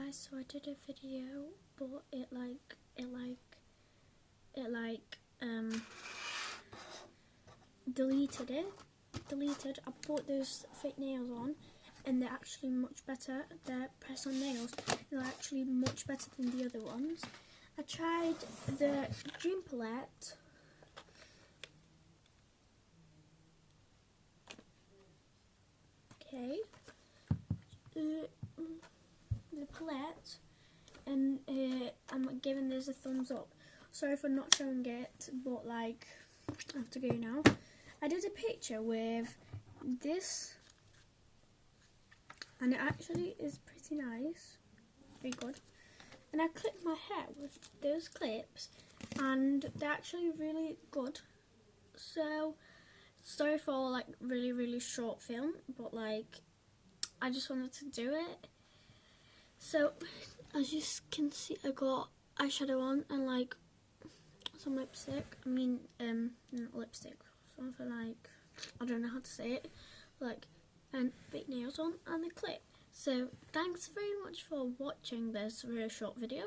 guys, so I did a video, but it deleted. I put those fake nails on and they're actually much better. They're press-on nails. They're actually much better than the other ones. I tried the Dream Palette. Okay. The palette, and I'm giving this a thumbs up. Sorry for not showing it, but like, I have to go now. I did a picture with this, and it actually is pretty nice, very good. And I clipped my hair with those clips, and they're actually really good. So, sorry for like really short film, but like, I just wanted to do it. So, as you can see, I got eyeshadow on and like some lipstick. I mean, not lipstick, something like, I don't know how to say it, like, and fake nails on and the clip. So, thanks very much for watching this really short video.